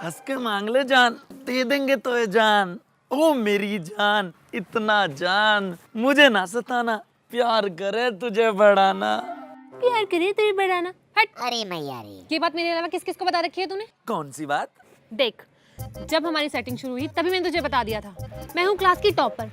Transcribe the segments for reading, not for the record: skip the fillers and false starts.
हंस के मांग ले जान, दे देंगे तो ये जान। ओ मेरी जान, इतना जान, मुझे ना सताना, प्यार करे तुझे बढ़ाना। प्यार करे तुझे बढ़ाना। हट। अरे मैया रे, ये बात मेरे अलावा किस किस को बता रखी है तूने? कौन सी बात? देख, जब हमारी सेटिंग शुरू हुई तभी मैंने तुझे बता दिया था, मैं हूँ क्लास की टॉपर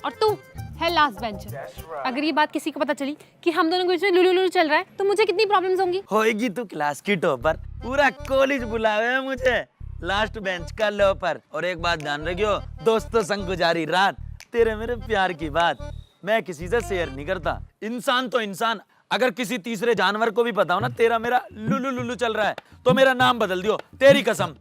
और तू है लास्ट बेंचर। अगर ये बात किसी को पता चली कि हम दोनों के बीच में लुलु लुलु चल रहा है तो मुझे कितनी प्रॉब्लम्स होंगी। होएगी तू क्लास की टॉपर, पूरा कॉलेज बुलावे है मुझे लास्ट बेंच का लोपर। और एक बात ध्यान रखियो, दोस्तों संग गुजारी रात, तेरे मेरे प्यार की बात मैं किसी से शेयर नहीं करता। इंसान तो इंसान, अगर किसी तीसरे जानवर को भी पता हो ना तेरा मेरा लुलु लुलु चल रहा है तो मेरा नाम बदल दियो, तेरी कसम।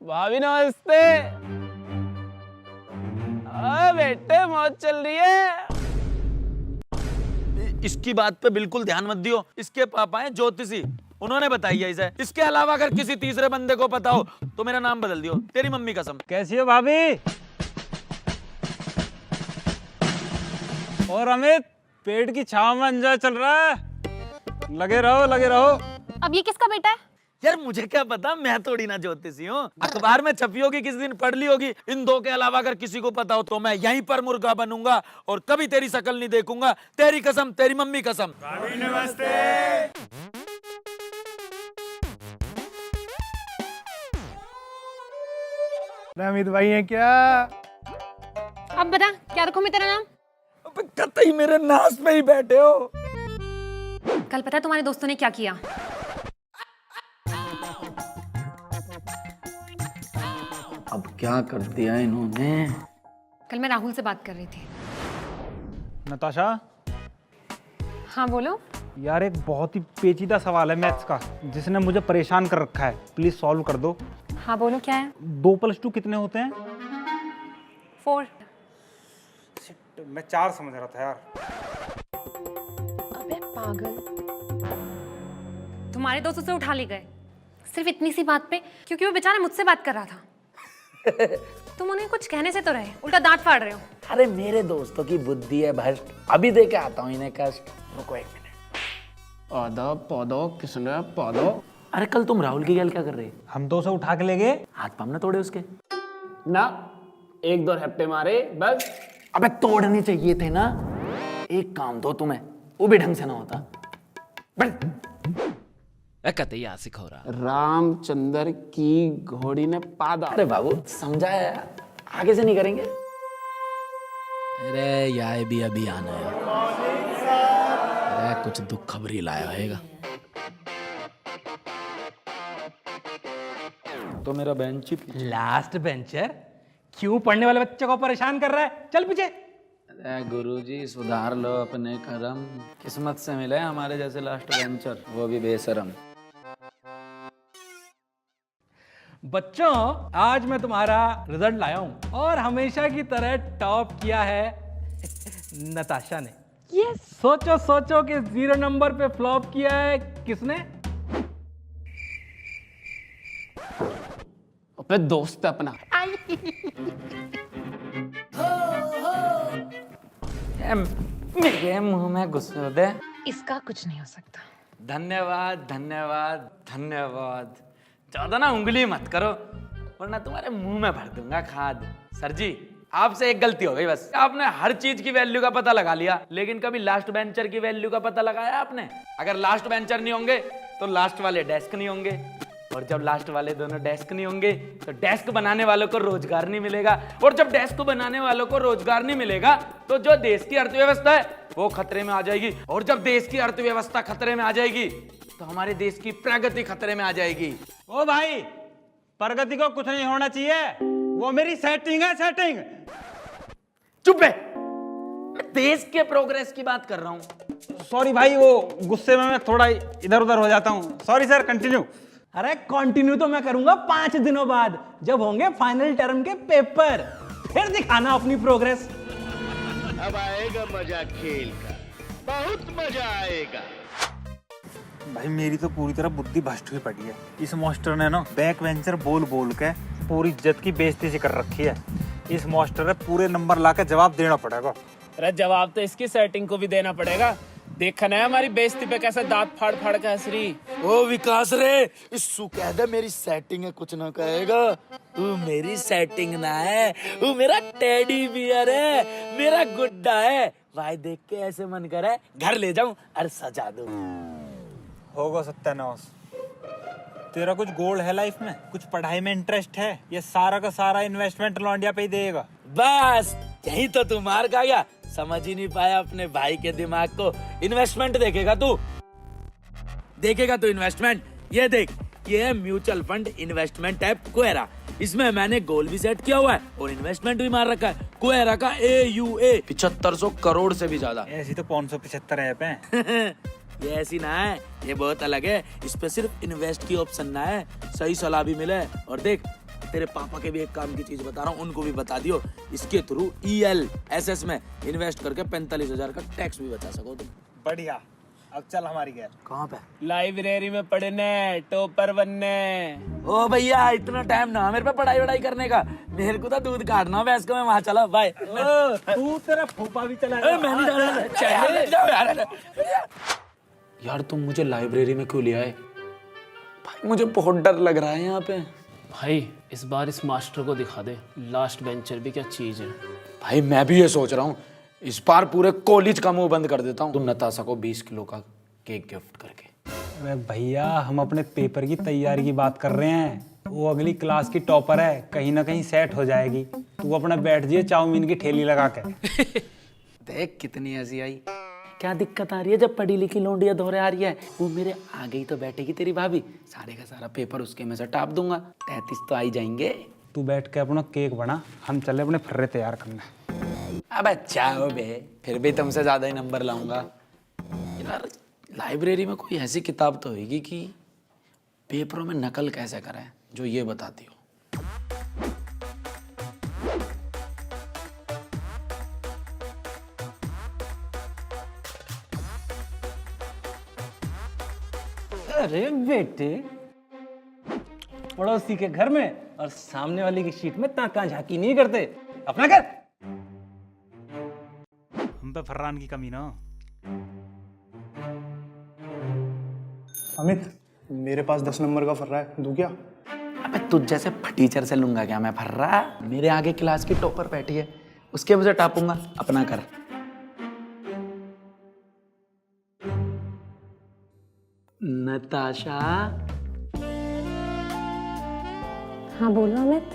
भाभी नमस्ते। बेटे मौज चल रही है। इसकी बात पे बिल्कुल ध्यान मत दियो, इसके पापा हैं ज्योतिषी, उन्होंने बताई है इसे। इसके अलावा अगर किसी तीसरे बंदे को पता हो तो मेरा नाम बदल दियो, तेरी मम्मी कसम। कैसी हो भाभी? और अमित, पेट की छाव में एंजॉय चल रहा है? लगे रहो लगे रहो। अब ये किसका बेटा है? यार मुझे क्या पता, मैं थोड़ी ना ज्योतिषी हूँ, अखबार में छपी होगी किसी दिन, पढ़ ली होगी। इन दो के अलावा अगर किसी को पता हो तो मैं यहीं पर मुर्गा बनूंगा और कभी तेरी शक्ल नहीं देखूंगा, तेरी कसम, तेरी मम्मी कसम। नमस्ते। अमित भाई हैं क्या? अब बता, क्या रखूं मैं तेरा नाम? अबे कतई मेरे नास पे ही बैठे हो। कल पता है तुम्हारे दोस्तों ने क्या किया? अब क्या कर दिया इन्होंने? कल मैं राहुल से बात कर रही थी। नताशा, हाँ बोलो। यार एक बहुत ही पेचीदा सवाल है मैथ्स का, जिसने मुझे परेशान कर रखा है, प्लीज सॉल्व कर दो। हाँ बोलो, क्या है? 2+2 कितने होते हैं? 4। मैं 4 समझ रहा था यार। अबे पागल, तुम्हारे दोस्त उसे उठा ले गए सिर्फ इतनी सी बात पे, क्योंकि वो बेचारा मुझसे बात कर रहा था। तुम उन्हें कुछ कहने से तो रहे, उल्टा दांत फाड़ रहे हो। अरे मेरे दोस्तों की बुद्धि है भ्रष्ट, अभी दे के आता हूँ इन्हें कष्ट। रुको 1 मिनट। पौधो पौधो किसने पौधो? अरे कल तुम राहुल की गैल क्या कर रहे? हम तो उसे उठा के ले गए। हाथ पाम ना तोड़े उसके? ना, 1-2 हफ्ते मारे बस। अबे तोड़ने चाहिए थे ना। एक काम दो तुम्हें, वो भी ढंग से ना होता। बैठ। कतई आशिक हो रहा। रामचंद्र की घोड़ी ने पादा। अरे बाबू समझाया, आगे से नहीं करेंगे। अरे यार भी अभी आना है। अरे कुछ दुख खबरी लाया होगा। तो मेरा बेंच ही लास्ट बेंचर क्यों पढ़ने वाले बच्चे को परेशान कर रहा है? चल पीछे। अरे गुरुजी सुधार लो अपने कर्म, किस्मत से मिले हमारे जैसे लास्ट बेंचर, वो भी बेशरम। बच्चों, आज मैं तुम्हारा रिजल्ट लाया हूं और हमेशा की तरह टॉप किया है नताशा ने। यस। सोचो सोचो कि 0 नंबर पे फ्लॉप किया है किसने? अपने दोस्त अपना। मेरे मुंह में गुस्से दे। इसका कुछ नहीं हो सकता। धन्यवाद धन्यवाद धन्यवाद। ज्यादा ना उंगली मत करो वरना तुम्हारे मुंह में भर दूंगा खाद। सर जी आपसे एक गलती हो गई बस, आपने हर चीज की वैल्यू का पता लगा लिया लेकिन कभी लास्ट बेंचर की वैल्यू का पता लगाया आपने? अगर लास्ट बेंचर नहीं होंगे तो लास्ट वाले डेस्क नहीं होंगे, और जब लास्ट वाले दोनों डेस्क नहीं होंगे तो डेस्क बनाने वालों को रोजगार नहीं मिलेगा, और जब डेस्क बनाने वालों को रोजगार नहीं मिलेगा तो जो देश की अर्थव्यवस्था है वो खतरे में आ जाएगी, और जब देश की अर्थव्यवस्था खतरे में आ जाएगी तो हमारे देश की प्रगति खतरे में आ जाएगी। ओ भाई, प्रगति को कुछ नहीं होना चाहिए, वो मेरी सेटिंग है, सेटिंग। चुप है, मैं देश के प्रोग्रेस की बात कर रहा हूँ। सॉरी भाई, वो गुस्से में मैं थोड़ा इधर उधर हो जाता हूँ। Sorry sir, continue. अरे कंटिन्यू तो मैं करूंगा 5 दिनों बाद, जब होंगे फाइनल टर्म के पेपर, फिर दिखाना अपनी प्रोग्रेस। अब आएगा मजा खेल का, बहुत मजा आएगा। भाई मेरी तो पूरी तरह बुद्धि भ्रष्ट हुई पड़ी है। इस मास्टर ने ना बैक वेंचर बोल बोल के पूरी इज्जत की बेइज्जती सी कर रखी है। इस मास्टर ने पूरे नंबर ला के जवाब देना पड़ेगा। अरे जवाब तो इसकी सेटिंग को भी देना पड़ेगा, देखा ना हमारी बेइज्जती पे कैसे दांत फाड़ फाड़ के हंस रही। ओ विकास रे, इसू कह दे मेरी सेटिंग है, कुछ ना कहेगा। वो मेरी सेटिंग ना है, वो मेरा टेडी बियर है, मेरा गुड्डा है। भाई देख के ऐसे मन करे घर ले जाऊं और सजा दूं। होगा सत्यानाश। तेरा कुछ गोल है लाइफ में? कुछ पढ़ाई में इंटरेस्ट है? ये सारा का सारा इन्वेस्टमेंट लौंडिया पे ही देगा? बस यही तो तू मार खा गया, समझ ही नहीं पाया अपने भाई के दिमाग को। इन्वेस्टमेंट देखेगा तू इन्वेस्टमेंट। ये देख, ये है म्यूचुअल फंड इन्वेस्टमेंट ऐप कुएरा। इसमें मैंने गोल भी सेट किया हुआ है और इन्वेस्टमेंट भी मार रखा है। कुएरा का AUA 7500 करोड़ से भी ज्यादा। ऐसी तो 575 ऐप हैं। ये ऐसी ना है, ये बहुत अलग है। इस पे सिर्फ इन्वेस्ट की ऑप्शन ना है, सही सलाह भी मिले। और देख, तेरे पापा के भी एक काम की चीज बता रहा हूँ, उनको भी बता दियो। इसके थ्रू ELSS में इन्वेस्ट करके 45,000 का टैक्स भी बचा सको तुम। बढ़िया। अब चल हमारी गैर। कहाँ पे? लाइब्रेरी में पढ़ने, टॉपर बनने। ओ भैया, इतना टाइम ना मेरे पे पढ़ाई वढ़ाई करने का। मेरे को तो दूध काटना है, इसको मैं वहाँ चला। बाय। तू तेरा फूफा भी चला। मैं नहीं यार, तुम मुझे लाइब्रेरी में क्यों ले आए? भाई मुझे बहुत डर लग रहा है यहाँ पे। भाई इस बार इस मास्टर को दिखा दे, लास्ट बेंचर भी क्या चीज है। भाई मैं भी ये सोच रहा हूँ, इस बार पूरे कॉलेज का मुंह बंद कर देता हूँ। तुम नताशा को 20 किलो का केक गिफ्ट करके। अरे भैया, हम अपने पेपर की तैयारी की बात कर रहे हैं। वो अगली क्लास की टॉपर है, कहीं ना कहीं सेट हो जाएगी। तू अपना बैठ जाइए चाउमीन की ठेली लगा के। देख कितनी हंसी आई। क्या दिक्कत आ रही है जब पढ़ी लिखी लोंडिया दौरे आ रही है? वो मेरे आगे ही तो बैठेगी तेरी भाभी, सारे का सारा पेपर उसके में से टाप दूंगा। 33 तो आ ही जाएंगे। तू बैठ के अपना केक बना, हम चले अपने फर्रे तैयार करने। अब अच्छा हो बे, फिर भी तुमसे ज्यादा ही नंबर लाऊंगा। यार लाइब्रेरी में कोई ऐसी किताब तो होगी कि पेपरों में नकल कैसे करें, जो ये बताती हो। अरे बेटे, पड़ोसी के घर में और सामने वाले की शीट में ताका झाकी नहीं करते, अपना कर। हम पे फरहान की कमी ना। अमित, मेरे पास 10 नंबर का फर्रा है, दूं क्या? अबे तुझ जैसे फटीचर से लूंगा क्या मैं फर्रा? मेरे आगे क्लास की टॉपर बैठी है, उसके मुझे टापूंगा। अपना कर। नताशा। हाँ बोलो अमित।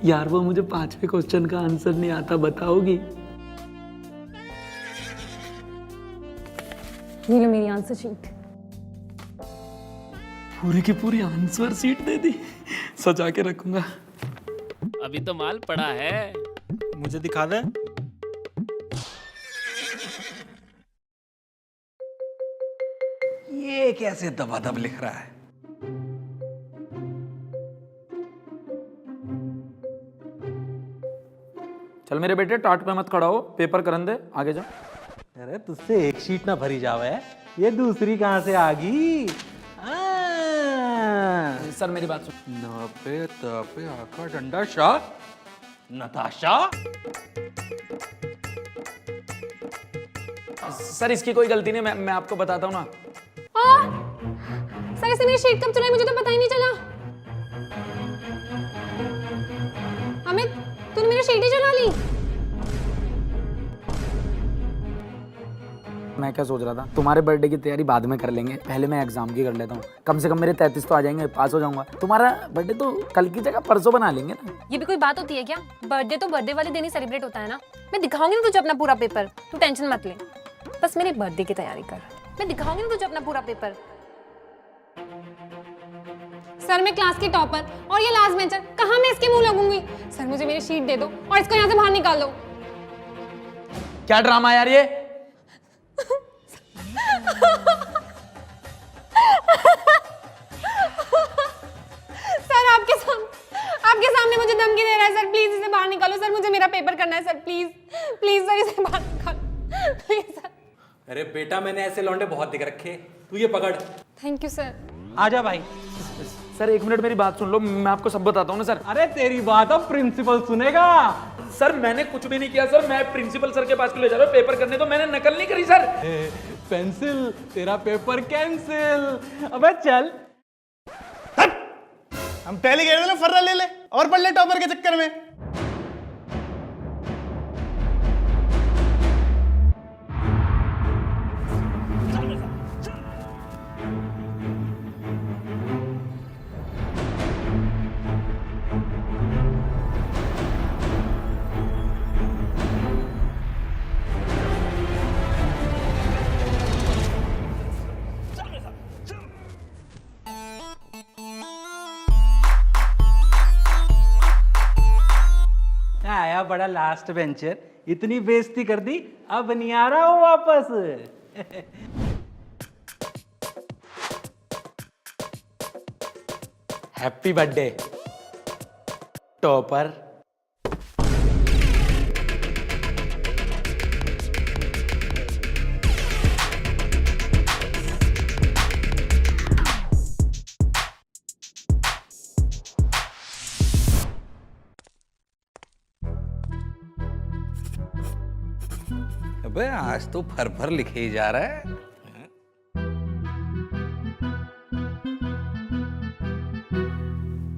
यार वो मुझे 5वें क्वेश्चन का आंसर नहीं आता, बताओगी? ये लो मेरी आंसर शीट। पूरी की पूरी आंसर शीट दे दी, सजा के रखूंगा। अभी तो माल पड़ा है। मुझे दिखा दे। ये कैसे दबादब लिख रहा है? चल मेरे बेटे, टाट पे मत खड़ा हो, पेपर करन दे, आगे जा। अरे तुझसे एक शीट ना भरी जावे, ये दूसरी कहाँ से आ गई? सर मेरी बात सुन। न पे त पे आका डंडा शाह नताशा। सर इसकी कोई गलती नहीं, मैं आपको बताता हूँ ना। सर इसे मेरी शीट कब चुराई, मुझे तो पता ही नहीं चला। अमित, तूने मेरी शीट ही चुरा ली। मैं क्या सोच रहा था, तुम्हारे बर्थडे की तैयारी बाद में कर लेंगे, पहले मैं एग्जाम की कर लेता हूँ। कम से कम मेरे 33 तो आ जाएंगे, पास हो जाऊंगा। तुम्हारा बर्थडे तो कल की जगह परसों बना लेंगे ना। ये भी कोई बात होती है क्या? बर्थडे तो बर्थडे वाले दिन ही सेलिब्रेट होता है ना। मैं दिखाऊंगी ना तुझे अपना पूरा पेपर, तू टेंशन मत ले। बस मेरे बर्थडे की तैयारी कर। मैं दिखाऊंगी ना तुझे अपना पूरा पेपर। सर मैं क्लास की टॉपर और ये लास्ट बेंचर, कहाँ मैं इसके मुंह लगूंगी? सर मुझे मेरी शीट दे दो और इसको यहाँ से बाहर निकाल दो। क्या ड्रामा यार ये? सर आपके सामने मुझे धमकी दे रहा है। सर प्लीज इसे बाहर निकालो। सर मुझे मेरा पेपर करना है। सर प्लीज प्लीज सर इसे बाहर निकालो प्लीज सर। अरे बेटा, मैंने ऐसे लौंडे बहुत देख रखे, तू ये पकड़। Thank you sir. आजा भाई। सर 1 मिनट मेरी बात सुन लो, मैं आपको सब बताता हूँ ना सर। अरे तेरी बात अब प्रिंसिपल सुनेगा। सर मैंने कुछ भी नहीं किया सर, मैं प्रिंसिपल सर के पास क्यों ले जा रहा हूँ पेपर करने, तो मैंने नकल नहीं करी सर। पेंसिल, तेरा पेपर कैंसिल। अबे चल। हम पहले कह रहे थे ना फर्रा ले ले और पढ़ ले टॉपर के चक्कर में। आया बड़ा लास्ट बेंचर, इतनी बेइज्जती कर दी, अब नहीं आ रहा हूं वापस। Happy birthday topper. अबे आज तो फर फर लिखे ही जा रहा है।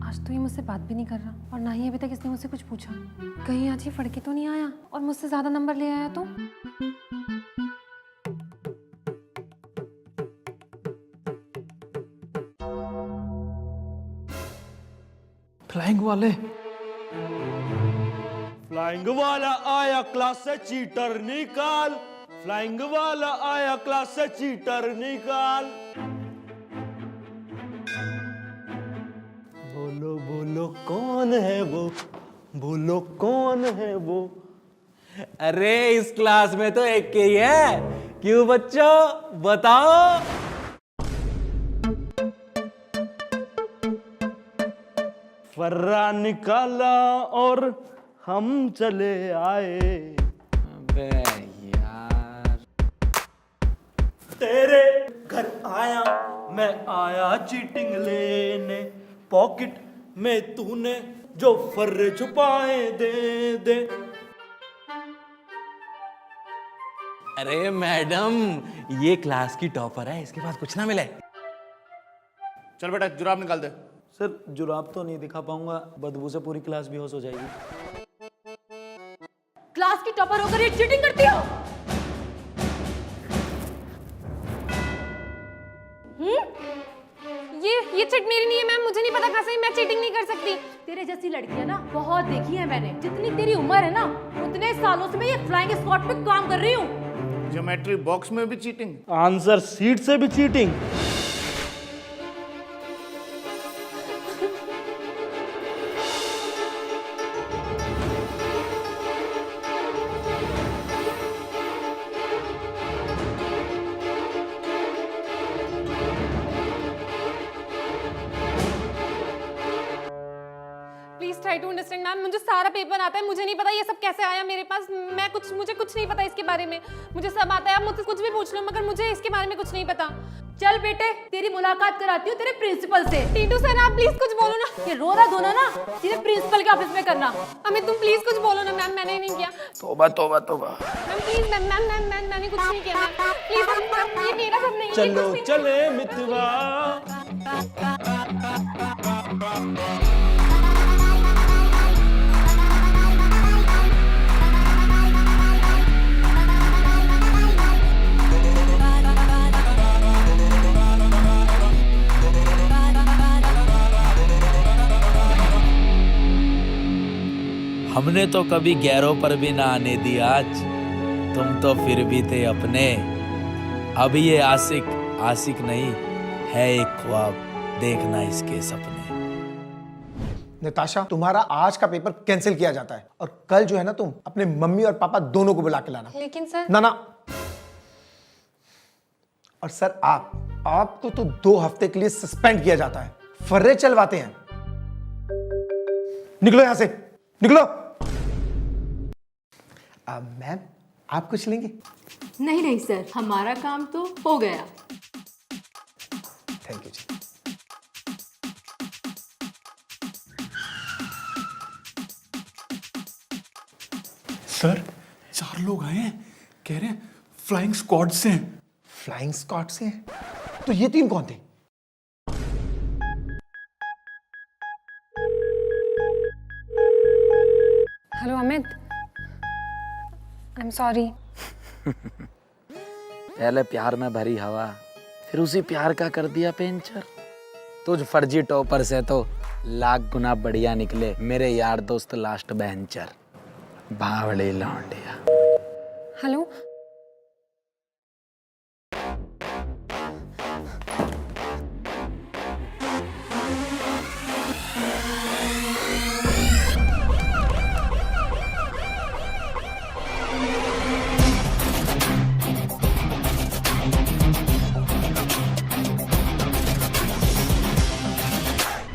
आज तो ये मुझसे बात भी नहीं कर रहा और ना ही अभी तक इसने मुझसे कुछ पूछा। कहीं आज ये पढ़ के तो नहीं आया और मुझसे ज्यादा नंबर ले आया तो? फ्लाइंग वाले। फ्लाइंग वाला आया क्लास से चीटर निकाल, फ्लाइंग वाला आया क्लास से चीटर निकाल। बोलो बोलो कौन है वो, बोलो कौन है वो। अरे इस क्लास में तो एक के ही है, क्यों बच्चों बताओ। फर्रा निकाला और हम चले आए। अबे यार, तेरे घर आया मैं, आया चीटिंग लेने, पॉकेट में तूने जो फर्रे छुपाए दे दे। अरे मैडम, ये क्लास की टॉपर है, इसके पास कुछ ना मिले। चल बेटा जुराब निकाल दे। सर जुराब तो नहीं दिखा पाऊंगा, बदबू से पूरी क्लास बेहोश हो जाएगी। क्लास की टॉपर होकर ये चीटिंग करती हो? ये चिट मेरी नहीं है मैम, मुझे नहीं पता कहाँ से, मैं चीटिंग नहीं कर सकती। तेरे जैसी लड़कियां ना बहुत देखी है मैंने। जितनी तेरी उम्र है ना उतने सालों से मैं ये फ्लाइंग स्क्वाड पे काम कर रही हूँ। ज्योमेट्री बॉक्स में भी चीटिंग, आंसर सीट से भी cheating. Please try to understand ma'am, मुझे सारा पेपर आता है, मुझे नहीं पता ये सब कैसे आया मेरे पास। मुझे कुछ नहीं पता इसके बारे में। मुझे सब आता है, आप मुझसे कुछ भी पूछ लो, मगर मुझे इसके बारे में कुछ नहीं पता। चल बेटे तेरी मुलाकात कराती हूँ तेरे प्रिंसिपल से। टीटू सर आप प्लीज कुछ बोलो ना। ये रोना धोना ना सीधे प्रिंसिपल के ऑफिस में करना। अमित तुम प्लीज कुछ बोलो ना। मैम मैंने नहीं किया। तोबा तोबा तोबा। मैम प्लीज मैम मैंने कुछ नहीं किया। प्लीज ये मेरा सब नहीं है। चलो चले मितवा। हमने तो कभी गैरों पर भी ना आने दी आज, तुम तो फिर भी थे अपने। अब ये आशिक आशिक नहीं है, एक ख्वाब, देखना इसके सपने। नताशा तुम्हारा आज का पेपर कैंसिल किया जाता है और कल जो है ना तुम अपने मम्मी और पापा दोनों को बुला के लाना। लेकिन सर ना और सर आपको तो 2 हफ्ते के लिए सस्पेंड किया जाता है। फर्रे चलवाते हैं। निकलो यहां से, निकलो। मैम आप कुछ लेंगे? नहीं नहीं सर, हमारा काम तो हो गया। Thank you ji. सर 4 लोग आए हैं, कह रहे हैं फ्लाइंग स्क्वाड से हैं। फ्लाइंग स्क्वाड से? तो ये 3 कौन थे? Hello Amit, I am sorry. पहले प्यार में भरी हवा, फिर उसी प्यार का कर दिया पेंचर। तुझ फर्जी टॉपर से तो लाख गुना बढ़िया निकले मेरे यार दोस्त लास्ट बेंचर, बावड़े लौंडिया। हेलो,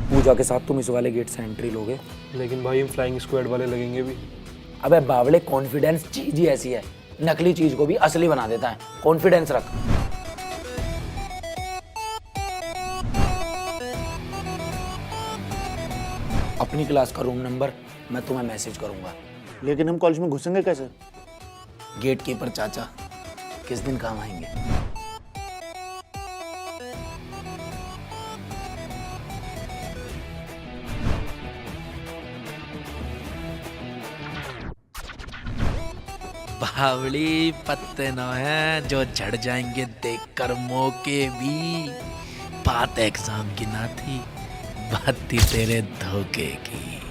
पूजा के साथ तुम इस वाले गेट से एंट्री लोगे। लेकिन भाई हम फ्लाइंग स्क्वाड वाले लगेंगे भी। अबे बावड़े, कॉन्फिडेंस चीज ही ऐसी है, नकली चीज को भी असली बना देता है। कॉन्फिडेंस रख। अपनी क्लास का रूम नंबर मैं तुम्हें मैसेज करूंगा। लेकिन हम कॉलेज में घुसेंगे कैसे? गेट कीपर चाचा किस दिन काम आएंगे? बावड़ी पत्ते न हैं जो झड़ जाएंगे देखकर मौके भी। बात एग्जाम की ना थी, बात थी तेरे धोखे की।